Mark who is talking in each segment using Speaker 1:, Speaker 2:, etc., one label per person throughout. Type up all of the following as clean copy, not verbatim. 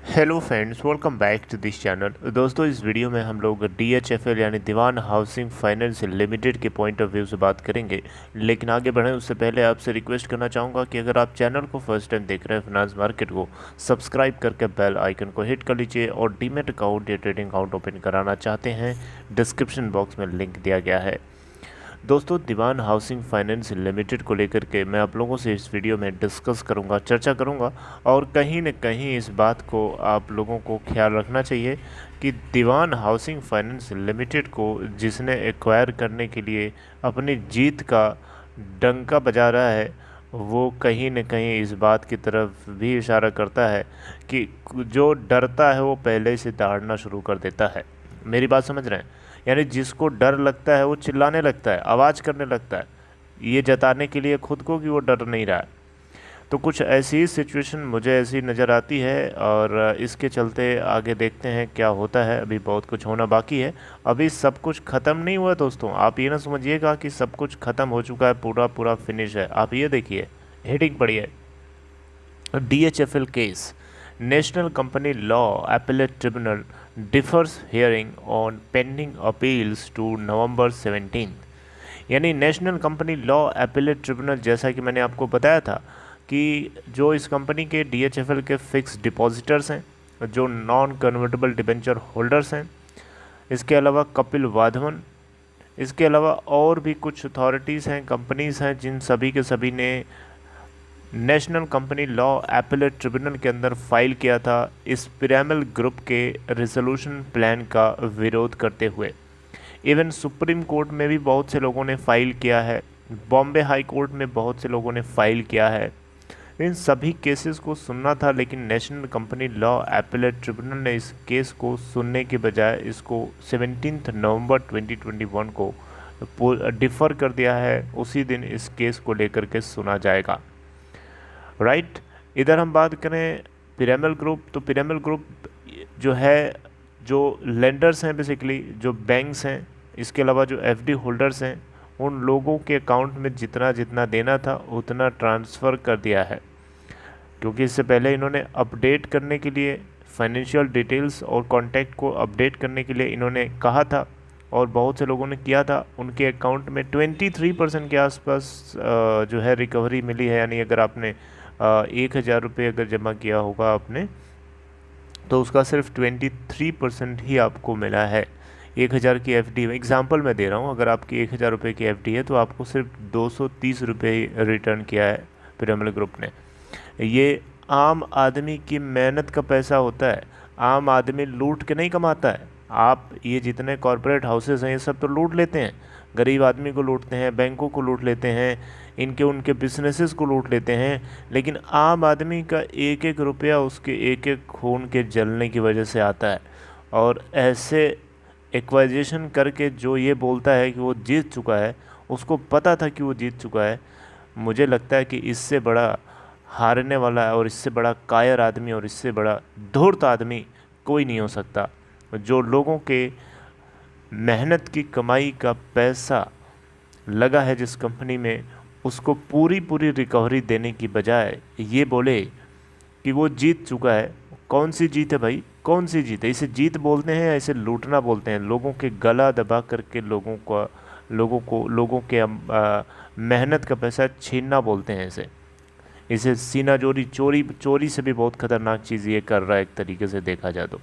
Speaker 1: Hello friends, welcome back to this channel. दोस्तों, इस video में हम लोग DHFL यानी दीवान हाउसिंग फाइनेंस लिमिटेड के पॉइंट ऑफ व्यू से बात करेंगे। लेकिन आगे बढ़ें उससे पहले आपसे रिक्वेस्ट करना चाहूँगा कि अगर आप चैनल को फर्स्ट टाइम देख रहे हैं फाइनेंस मार्केट को, सब्सक्राइब करके बेल आइकन को हिट कर लीजिए और डीमैट अकाउंट या ट्रेडिंग अकाउंट ओपन कराना चाहते हैं, डिस्क्रिप्शन बॉक्स में लिंक दिया गया है। दोस्तों, दीवान हाउसिंग फाइनेंस लिमिटेड को लेकर के मैं आप लोगों से इस वीडियो में डिस्कस करूंगा, चर्चा करूंगा और कहीं न कहीं इस बात को आप लोगों को ख्याल रखना चाहिए कि दीवान हाउसिंग फाइनेंस लिमिटेड को जिसने एक्वायर करने के लिए अपनी जीत का डंका बजा रहा है, वो कहीं न कहीं इस बात की तरफ भी इशारा करता है कि जो डरता है वो पहले से दहाड़ना शुरू कर देता है। मेरी बात समझ रहे हैं? यानी जिसको डर लगता है वो चिल्लाने लगता है, आवाज़ करने लगता है, ये जताने के लिए खुद को कि वो डर नहीं रहा है। तो कुछ ऐसी ही सिचुएशन मुझे ऐसी नज़र आती है और इसके चलते आगे देखते हैं क्या होता है। अभी बहुत कुछ होना बाकी है, अभी सब कुछ ख़त्म नहीं हुआ दोस्तों। आप ये ना समझिएगा कि सब कुछ ख़त्म हो चुका है, पूरा पूरा फिनिश है। आप ये देखिए, हेडिंग पढ़िए, DHFL case, national company law appellate tribunal defers hearing on pending appeals to November 17। यानी national company law appellate tribunal, जैसा कि मैंने आपको बताया था कि जो इस कंपनी के DHFL के फिक्स डिपॉजिटर्स हैं, जो नॉन कन्वर्टेबल डिबेंचर होल्डर्स हैं, इसके अलावा कपिल वाधवन, इसके अलावा और भी कुछ अथॉरिटीज़ हैं, कंपनीज़ हैं, जिन सभी के सभी ने national company law appellate tribunal के अंदर फाइल किया था इस पिरामिल ग्रुप के रिजोल्यूशन प्लान का विरोध करते हुए। इवन सुप्रीम कोर्ट में भी बहुत से लोगों ने फाइल किया है, बॉम्बे हाई कोर्ट में बहुत से लोगों ने फाइल किया है। इन सभी केसेस को सुनना था, लेकिन national company law appellate tribunal ने इस केस को सुनने के बजाय इसको 17 नवंबर 2021 को डिफ़र कर दिया है। उसी दिन इस केस को लेकर के सुना जाएगा, राइट। इधर हम बात करें पिरामिल ग्रुप, तो पिरामिल ग्रुप जो है, जो लेंडर्स हैं, बेसिकली जो बैंक्स हैं, इसके अलावा जो FD होल्डर्स हैं, उन लोगों के अकाउंट में जितना जितना देना था उतना ट्रांसफ़र कर दिया है। क्योंकि इससे पहले इन्होंने अपडेट करने के लिए फाइनेंशियल डिटेल्स और कॉन्टैक्ट को अपडेट करने के लिए इन्होंने कहा था और बहुत से लोगों ने किया था। उनके अकाउंट में 23% के आसपास जो है रिकवरी मिली है। यानी अगर आपने 1,000 रुपये अगर जमा किया होगा आपने, तो उसका सिर्फ 23% ही आपको मिला है। 1,000 की FD, एग्जाम्पल मैं दे रहा हूँ, अगर आपकी 1,000 रुपये की FD है तो आपको सिर्फ 230 रुपये रिटर्न किया है पिरामिल ग्रुप ने। ये आम आदमी की मेहनत का पैसा होता है, आम आदमी लूट के नहीं कमाता है। आप ये जितने कॉरपोरेट हाउसेस हैं ये सब तो लूट लेते हैं, गरीब आदमी को लूटते हैं, बैंकों को लूट लेते हैं, इनके उनके बिजनेसेस को लूट लेते हैं। लेकिन आम आदमी का एक एक रुपया उसके एक एक खून के जलने की वजह से आता है। और ऐसे एक्वाइजेशन करके जो ये बोलता है कि वो जीत चुका है, उसको पता था कि वो जीत चुका है। मुझे लगता है कि इससे बड़ा हारने वाला है और इससे बड़ा कायर आदमी और इससे बड़ा धूर्त आदमी कोई नहीं हो सकता। जो लोगों के मेहनत की कमाई का पैसा लगा है जिस कंपनी में, उसको पूरी पूरी रिकवरी देने की बजाय ये बोले कि वो जीत चुका है। कौन सी जीत है भाई, कौन सी जीत है? इसे जीत बोलते हैं या इसे लूटना बोलते हैं? लोगों के गला दबा करके लोगों के मेहनत का पैसा छीनना बोलते हैं इसे सीना चोरी से भी बहुत ख़तरनाक चीज़ ये कर रहा है, एक तरीके से देखा जाए तो।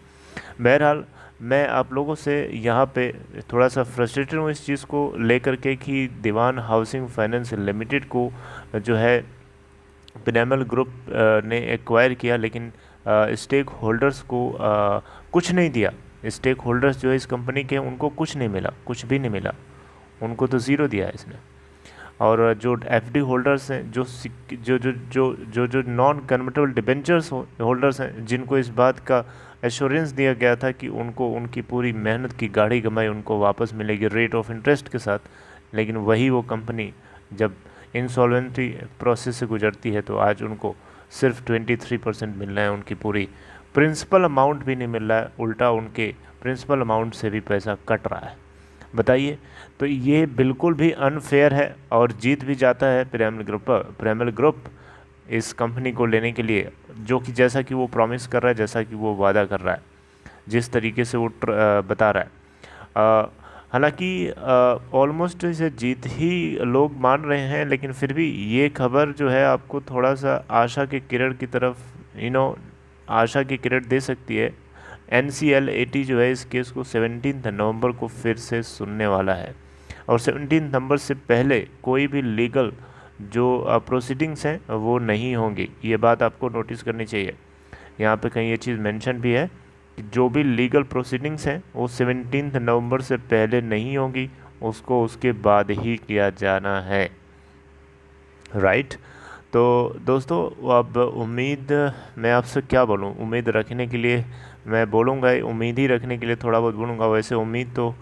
Speaker 1: बहरहाल, मैं आप लोगों से यहाँ पे थोड़ा सा फ्रस्ट्रेटेड हूँ इस चीज़ को लेकर के कि दीवान हाउसिंग फाइनेंस लिमिटेड को जो है पिरामिल ग्रुप ने एक्वायर किया, लेकिन स्टेक होल्डर्स को कुछ नहीं दिया। स्टेक होल्डर्स जो है इस कंपनी के, उनको कुछ नहीं मिला, कुछ भी नहीं मिला, उनको तो ज़ीरो दिया है इसने। और जो FD होल्डर्स हैं, जो नॉन कन्वर्टेबल डिबेंचर्स होल्डर्स हैं, जिनको इस बात का एश्योरेंस दिया गया था कि उनको उनकी पूरी मेहनत की गाढ़ी कमाई उनको वापस मिलेगी रेट ऑफ इंटरेस्ट के साथ, लेकिन वही वो कंपनी जब इंसॉल्वेंसी प्रोसेस से गुजरती है तो आज उनको सिर्फ 23% मिल रहा है। उनकी पूरी प्रिंसिपल अमाउंट भी नहीं मिल रहा है, उल्टा उनके प्रिंसिपल अमाउंट से भी पैसा कट रहा है। बताइए, तो ये बिल्कुल भी अनफेयर है और जीत भी जाता है पिरामिल ग्रुप। इस कंपनी को लेने के लिए, जो कि जैसा कि वो प्रॉमिस कर रहा है, जैसा कि वो वादा कर रहा है, जिस तरीके से वो बता रहा है। हालांकि ऑलमोस्ट इसे जीत ही लोग मान रहे हैं, लेकिन फिर भी ये खबर जो है आपको थोड़ा सा आशा के किरण की तरफ आशा की किरण दे सकती है। NCLAT जो है इस केस को 17 नवंबर को फिर से सुनने वाला है, और 17 नवंबर से पहले कोई भी लीगल जो प्रोसीडिंग्स हैं वो नहीं होंगी। ये बात आपको नोटिस करनी चाहिए। यहाँ पे कहीं ये चीज़ मेंशन भी है कि जो भी लीगल प्रोसीडिंग्स हैं वो 17 नवंबर से पहले नहीं होंगी, उसको उसके बाद ही किया जाना है, राइट। तो दोस्तों अब उम्मीद, मैं आपसे क्या बोलूँ, उम्मीद रखने के लिए मैं बोलूँगा, उम्मीद ही रखने के लिए थोड़ा बहुत बोलूँगा। वैसे उम्मीद तो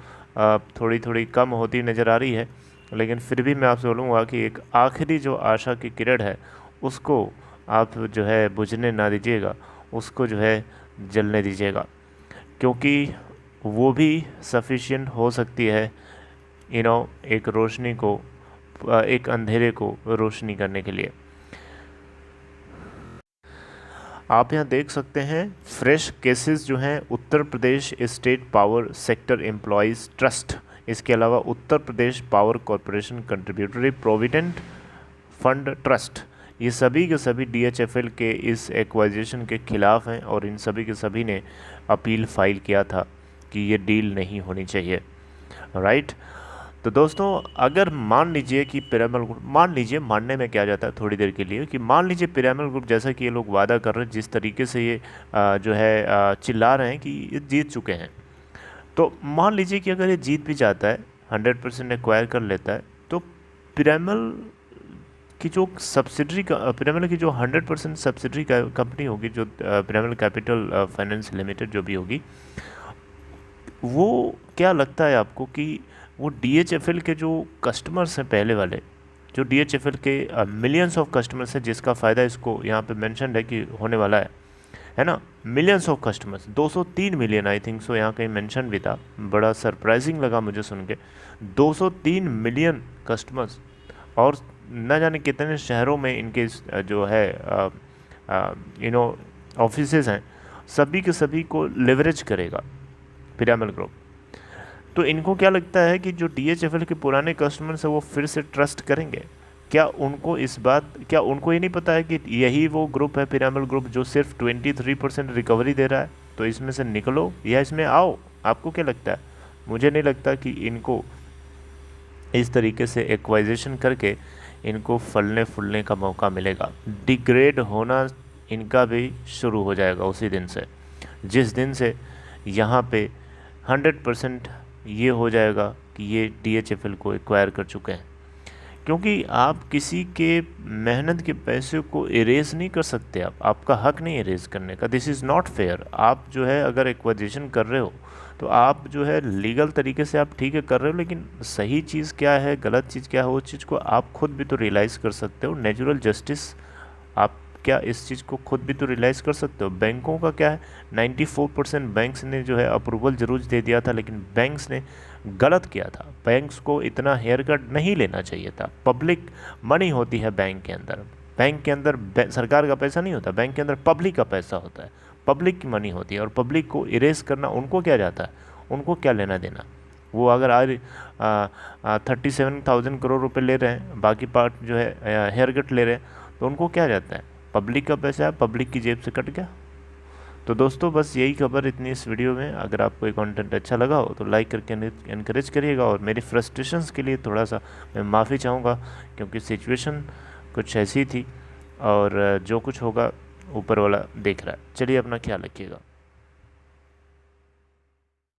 Speaker 1: थोड़ी थोड़ी कम होती नज़र आ रही है, लेकिन फिर भी मैं आपसे बोलूँगा कि एक आखिरी जो आशा की किरण है उसको आप जो है बुझने ना दीजिएगा, उसको जो है जलने दीजिएगा, क्योंकि वो भी सफिशिएंट हो सकती है एक रोशनी को, एक अंधेरे को रोशनी करने के लिए। आप यहाँ देख सकते हैं फ्रेश केसेस जो हैं Uttar Pradesh state power sector employees trust, इसके अलावा Uttar Pradesh power corporation contributory provident fund trust, ये सभी के सभी DHFL के इस एक्वाइजेशन के खिलाफ हैं, और इन सभी के सभी ने अपील फाइल किया था कि ये डील नहीं होनी चाहिए, राइट। तो दोस्तों अगर मान लीजिए कि पिरामल ग्रुप, मान लीजिए, मानने में क्या जाता है थोड़ी देर के लिए, कि मान लीजिए पिरामल ग्रुप जैसा कि ये लोग वादा कर रहे हैं, जिस तरीके से ये जो है चिल्ला रहे हैं कि ये जीत चुके हैं, तो मान लीजिए कि अगर ये जीत भी जाता है, 100% एक्वायर कर लेता है, तो पिरामल की जो सब्सिडरी पिरामल की जो 100% सब्सिडरी कंपनी होगी, जो पिरामल कैपिटल फाइनेंस लिमिटेड जो भी होगी, वो क्या लगता है आपको कि वो DHFL के जो कस्टमर्स हैं पहले वाले, जो DHFL के मिलियंस ऑफ कस्टमर्स हैं, जिसका फ़ायदा इसको यहाँ पे मेंशन है कि होने वाला है ना, millions of customers, 203 million I think so, यहाँ कहीं मेंशन भी था, बड़ा सरप्राइजिंग लगा मुझे सुन के, 203 मिलियन कस्टमर्स, और न जाने कितने शहरों में इनके जो है ऑफिसेज हैं, सभी के सभी को लेवरेज करेगा पिरामल ग्रुप। तो इनको क्या लगता है कि जो DHFL के पुराने कस्टमर्स हैं वो फिर से ट्रस्ट करेंगे? क्या उनको ये नहीं पता है कि यही वो ग्रुप है पिरामल ग्रुप जो सिर्फ 23% रिकवरी दे रहा है? तो इसमें से निकलो या इसमें आओ। आपको क्या लगता है? मुझे नहीं लगता कि इनको इस तरीके से एक्वाइजेशन करके इनको फलने फूलने का मौका मिलेगा। डिग्रेड होना इनका भी शुरू हो जाएगा उसी दिन से, जिस दिन से यहाँ पे 100% ये हो जाएगा कि ये DHFL को एक्वायर कर चुके हैं। क्योंकि आप किसी के मेहनत के पैसे को इरेज नहीं कर सकते, आपका हक नहीं इरेज करने का। This is not fair. आप जो है अगर एक्वाइजेशन कर रहे हो तो आप जो है लीगल तरीके से आप ठीक है कर रहे हो, लेकिन सही चीज़ क्या है, गलत चीज़ क्या है, वो चीज़ को आप खुद भी तो रियलाइज़ कर सकते हो। नेचुरल जस्टिस, आप क्या इस चीज़ को खुद भी तो रियलाइज़ कर सकते हो। बैंकों का क्या है, 94% बैंक्स ने जो है अप्रूवल जरूर दे दिया था, लेकिन बैंक्स ने गलत किया था। बैंक्स को इतना हेयर कट नहीं लेना चाहिए था। पब्लिक मनी होती है बैंक के अंदर, बैंक के अंदर सरकार का पैसा नहीं होता, बैंक के अंदर पब्लिक का पैसा होता है, पब्लिक की मनी होती है, और पब्लिक को इरेज करना उनको क्या जाता है, उनको क्या लेना देना। वो अगर आज 37,000 करोड़ रुपए ले रहे हैं, बाकी पार्ट जो है हेयर कट ले रहे हैं, तो उनको क्या जाता है, पब्लिक का पैसा है, पब्लिक की जेब से कट गया। तो दोस्तों बस यही खबर इतनी इस वीडियो में। अगर आपको ये कंटेंट अच्छा लगा हो तो लाइक करके इनकरेज करिएगा, और मेरी फ्रस्ट्रेशंस के लिए थोड़ा सा मैं माफ़ी चाहूँगा, क्योंकि सिचुएशन कुछ ऐसी थी, और जो कुछ होगा ऊपर वाला देख रहा है। चलिए अपना ख्याल रखिएगा।